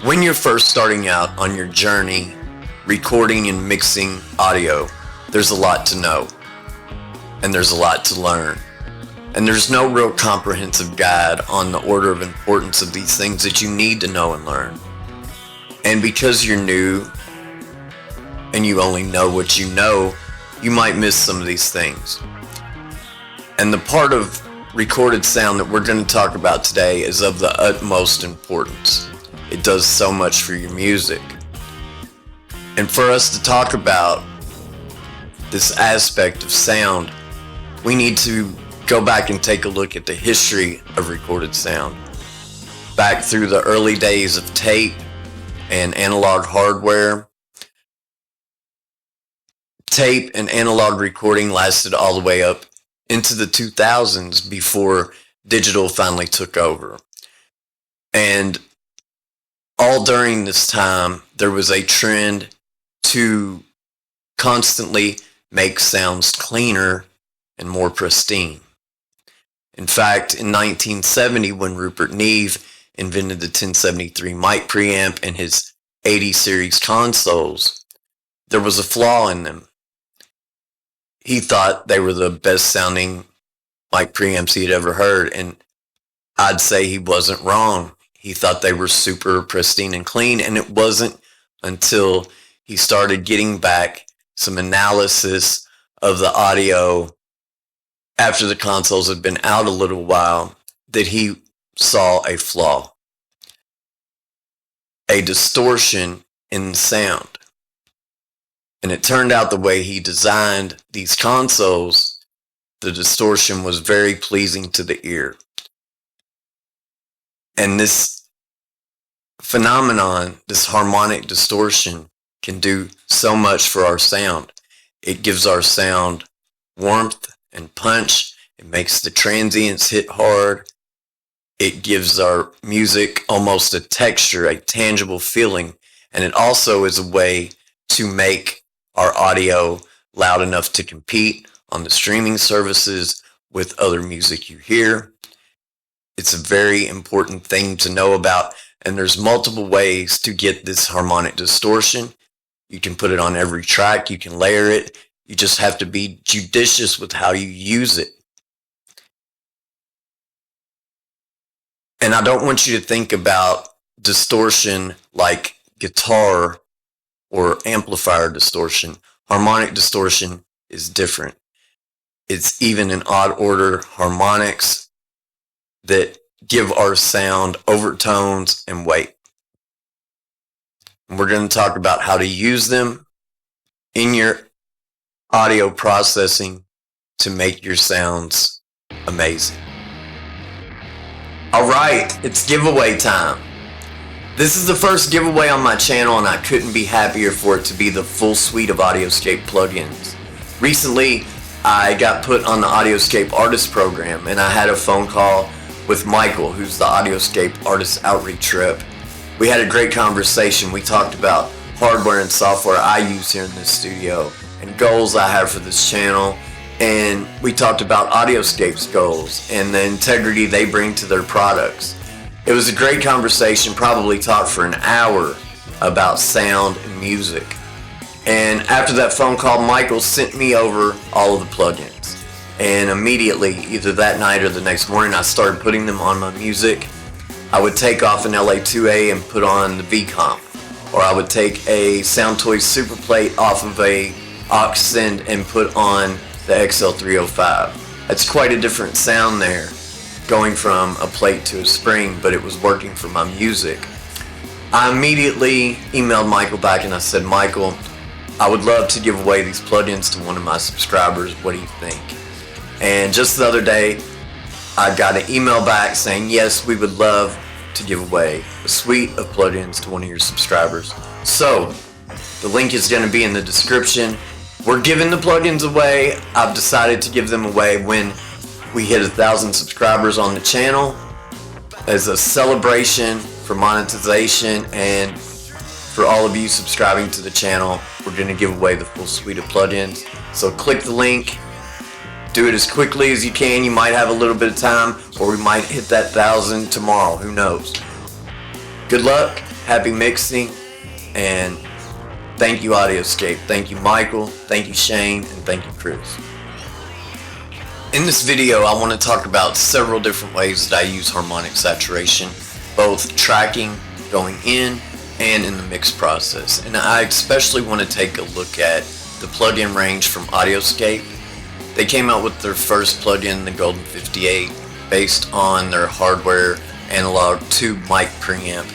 When you're first starting out on your journey, recording and mixing audio, there's a lot to know, and there's a lot to learn. And there's no real comprehensive guide on the order of importance of these things that you need to know and learn. And because you're new, and you only know what you know, you might miss some of these things. And the part of recorded sound that we're going to talk about today is of the utmost importance. It does so much for your music. And for us to talk about this aspect of sound, we need to go back and take a look at the history of recorded sound. Back through the early days of tape and analog hardware. Tape and analog recording lasted all the way up into the 2000s before digital finally took over. And all during this time, there was a trend to constantly make sounds cleaner and more pristine. In fact, in 1970, when Rupert Neve invented the 1073 mic preamp and his 80 series consoles, there was a flaw in them. He thought they were the best sounding mic preamps he had ever heard, and I'd say he wasn't wrong. He thought they were super pristine and clean, and it wasn't until he started getting back some analysis of the audio after the consoles had been out a little while that he saw a flaw, a distortion in the sound. And it turned out the way he designed these consoles, the distortion was very pleasing to the ear. And this phenomenon, this harmonic distortion, can do so much for our sound. It gives our sound warmth and punch. It makes the transients hit hard. It gives our music almost a texture, a tangible feeling. And it also is a way to make our audio loud enough to compete on the streaming services with other music you hear. It's a very important thing to know about, and there's multiple ways to get this harmonic distortion. You can put it on every track, you can layer it, you just have to be judicious with how you use it. And I don't want you to think about distortion like guitar or amplifier distortion. Harmonic distortion is different. It's even in odd order harmonics that give our sound overtones and weight. And we're going to talk about how to use them in your audio processing to make your sounds amazing. All right, it's giveaway time. This is the first giveaway on my channel, and I couldn't be happier for it to be the full suite of Audioscape plugins. Recently, I got put on the Audioscape Artist Program, and I had a phone call with Michael, who's the Audioscape Artist Outreach Rep. We had a great conversation. We talked about hardware and software I use here in this studio and goals I have for this channel. And we talked about Audioscape's goals and the integrity they bring to their products. It was a great conversation, probably talked for an hour about sound and music. And after that phone call, Michael sent me over all of the plugins. And immediately, either that night or the next morning, I started putting them on my music. I would take off an LA2A and put on the V-Comp. Or I would take a Soundtoys Superplate off of a aux send and put on the XL305. That's quite a different sound there, going from a plate to a spring, but it was working for my music. I immediately emailed Michael back and I said, Michael, I would love to give away these plugins to one of my subscribers. What do you think? And just the other day, I got an email back saying, yes, we would love to give away a suite of plugins to one of your subscribers. So, the link is going to be in the description. We're giving the plugins away. I've decided to give them away when we hit 1,000 subscribers on the channel as a celebration for monetization, and for all of you subscribing to the channel, we're going to give away the full suite of plugins. So click the link, do it as quickly as you can. You might have a little bit of time, or we might hit that 1,000 tomorrow. Who knows? Good luck. happy mixing, and thank you Audioscape. Thank you Michael, thank you Shane, and thank you Chris. In this video, I want to talk about several different ways that I use harmonic saturation, both tracking, going in, and in the mix process. And I especially want to take a look at the plugin range from Audioscape. They came out with their first plugin, the Golden 58, based on their hardware analog tube mic preamp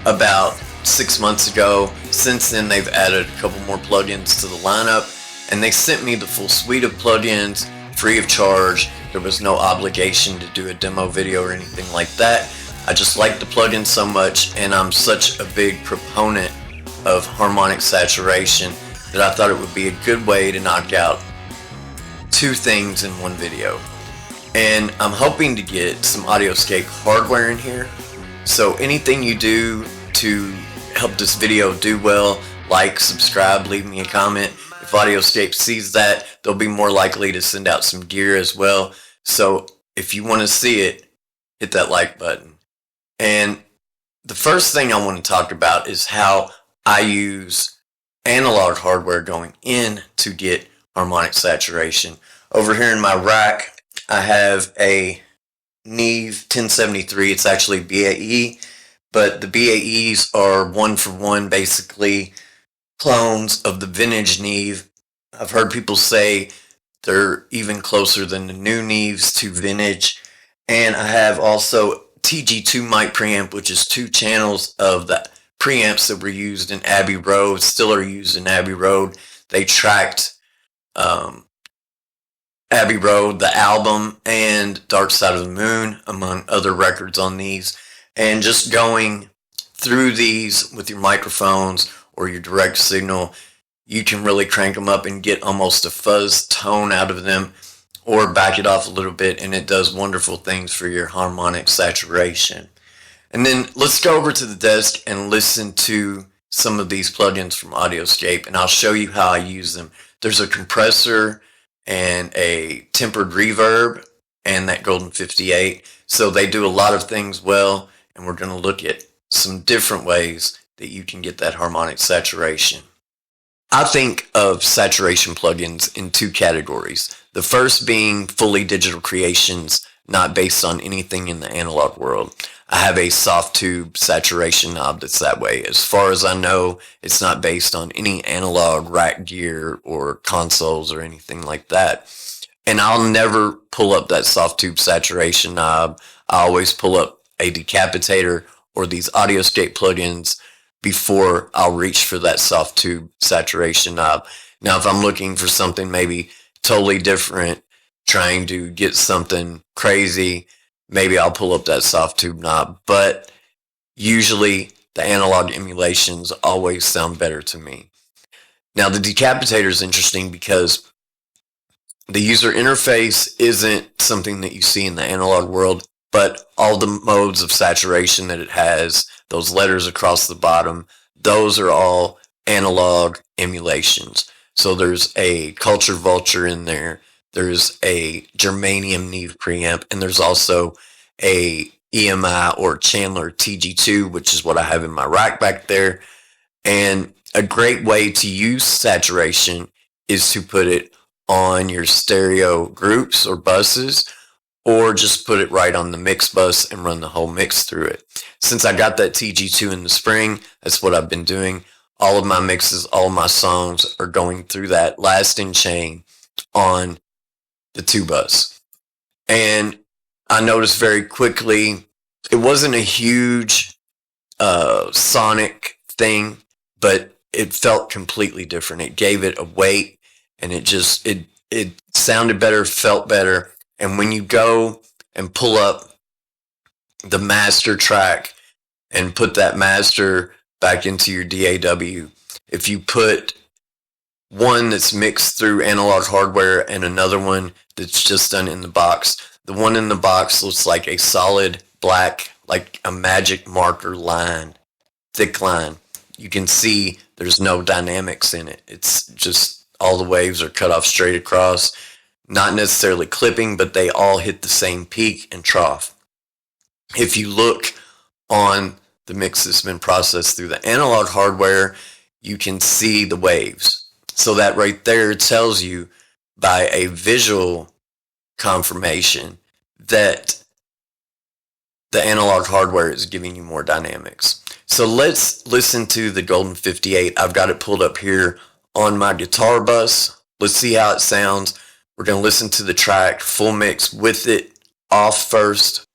about 6 months ago. Since then, they've added a couple more plugins to the lineup, and they sent me the full suite of plugins free of charge. There was no obligation to do a demo video or anything like that. I just like the plugin so much, and I'm such a big proponent of harmonic saturation that I thought it would be a good way to knock out two things in one video. And I'm hoping to get some Audioscape hardware in here. So anything you do to help this video do well, like, subscribe, leave me a comment. If Audioscape sees that, they'll be more likely to send out some gear as well. So if you want to see it, hit that like button. And the first thing I want to talk about is how I use analog hardware going in to get harmonic saturation. Over here in my rack, I have a Neve 1073. It's actually BAE, but the BAEs are one for one, basically clones of the vintage Neve. I've heard people say they're even closer than the new Neves to vintage. And I have also TG2 mic preamp, which is 2 channels of the preamps that were used in Abbey Road, still are used in Abbey Road. They tracked Abbey Road, the album, and Dark Side of the Moon, among other records on these. And just going through these with your microphones or your direct signal, you can really crank them up and get almost a fuzz tone out of them, or back it off a little bit, and it does wonderful things for your harmonic saturation. And then let's go over to the desk and listen to some of these plugins from Audioscape, and I'll show you how I use them. There's a compressor and a tempered reverb and that Golden 58. So they do a lot of things well, and we're going to look at some different ways that you can get that harmonic saturation. I think of saturation plugins in 2 categories. The first being fully digital creations, not based on anything in the analog world. I have a soft tube saturation knob that's that way. As far as I know, it's not based on any analog rack gear or consoles or anything like that. And I'll never pull up that soft tube saturation knob. I always pull up a decapitator or these Audioscape plugins before I'll reach for that soft tube saturation knob. Now, if I'm looking for something maybe totally different, trying to get something crazy, maybe I'll pull up that soft tube knob. But usually the analog emulations always sound better to me. Now, the decapitator is interesting because the user interface isn't something that you see in the analog world, but all the modes of saturation that it has, those letters across the bottom, those are all analog emulations. So there's a Culture Vulture in there, there's a Germanium Neve preamp, and there's also a EMI or Chandler TG2, which is what I have in my rack back there. And a great way to use saturation is to put it on your stereo groups or buses, or just put it right on the mix bus and run the whole mix through it. Since I got that TG2 in the spring, that's what I've been doing. All of my mixes, all of my songs are going through that last in chain on the 2 bus. And I noticed very quickly, it wasn't a huge sonic thing, but it felt completely different. It gave it a weight, and it sounded better, felt better. And when you go and pull up the master track and put that master back into your DAW, if you put one that's mixed through analog hardware and another one that's just done in the box, the one in the box looks like a solid black, like a magic marker line, thick line. You can see there's no dynamics in it. It's just all the waves are cut off straight across. Not necessarily clipping, but they all hit the same peak and trough. If you look on the mix that's been processed through the analog hardware, you can see the waves. So that right there tells you by a visual confirmation that the analog hardware is giving you more dynamics. So let's listen to the Golden 58. I've got it pulled up here on my guitar bus. Let's see how it sounds. We're going to listen to the track full mix with it off first.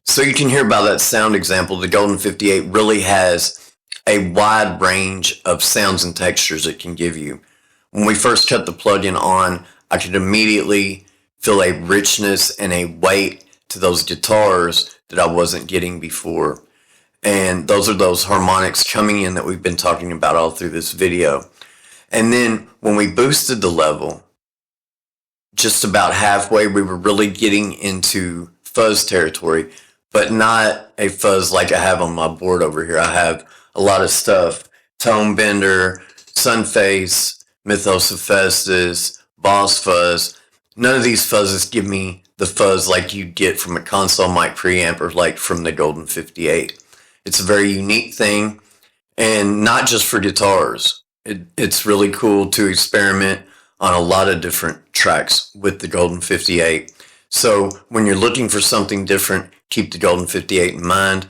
So you can hear by that sound example, the Golden 58 really has a wide range of sounds and textures it can give you. When we first cut the plugin on, I could immediately feel a richness and a weight to those guitars that I wasn't getting before. And those are those harmonics coming in that we've been talking about all through this video. And then when we boosted the level, just about halfway, we were really getting into fuzz territory, but not a fuzz like I have on my board over here. I have a lot of stuff: Tone Bender, Sunface, Mythos Hephaestus, Boss Fuzz. None of these fuzzes give me the fuzz like you get from a console mic preamp or like from the Golden 58. It's a very unique thing, and not just for guitars. It's really cool to experiment on a lot of different tracks with the Golden 58. So when you're looking for something different, keep the Golden 58 in mind.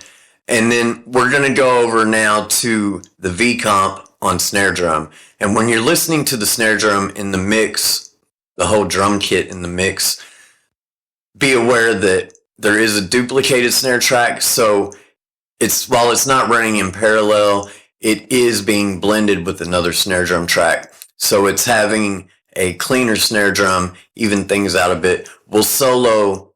And then we're going to go over now to the V-Comp on snare drum. And when you're listening to the snare drum in the mix, the whole drum kit in the mix, be aware that there is a duplicated snare track. So while it's not running in parallel, it is being blended with another snare drum track. So it's having a cleaner snare drum, even things out a bit. We'll solo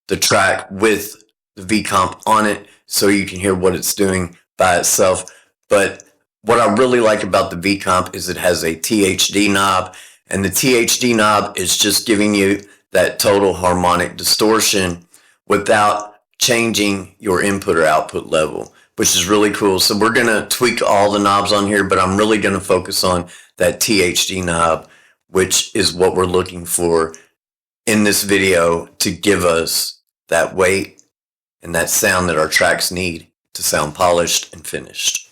the track with the V-Comp on it so you can hear what it's doing by itself. But what I really like about the V-Comp is it has a THD knob, and the THD knob is just giving you that total harmonic distortion without changing your input or output level, which is really cool. So we're going to tweak all the knobs on here, but I'm really going to focus on that THD knob, which is what we're looking for in this video to give us that weight and that sound that our tracks need to sound polished and finished.